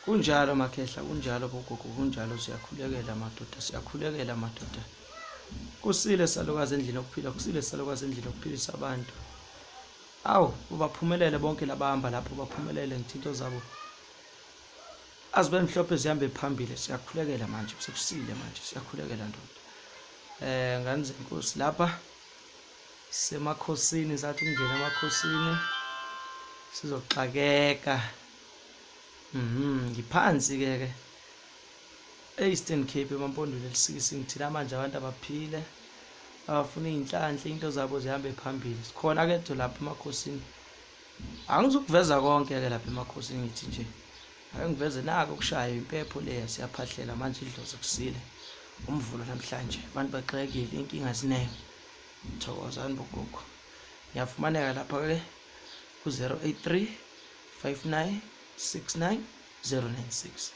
Kunjalo Makhehla, kunjalo bogogo, kunjalo siyakhulekela madoda, siyakhulekela madoda. Kusile salukazi endlini okuphila, kusile salukazi endlini okuphilisa abantu. Awu, ubaphumelele bonke labahamba lapho, baphumelele ngithinto zabo. Azibe mhlophe zihambe phambili, siyakhulekela manje, sekusile manje, siyakhulekela ndoda. Ngani zenkosi lapha semakhosini, sathi ungena emakhosini sizoxakeka. Ngiphansi ke Eastern Cape emampondweni elisiki ngithina manje abantu abaphile abafuna inhlanhla into zabo zihambe phambili. Sikhona ke lapha emakhosini. Angizukuveza konke ke lapha emakhosini ngithi nje ake ngiveze nako kushaya impepho leya siyaphahlela manje idlozi kusile. Umvulo namhlanje abantu baxekile inkinga zineyo. Thokozani bogogo. Ngiyafumaneka lapha ke ku 083 59 69 096.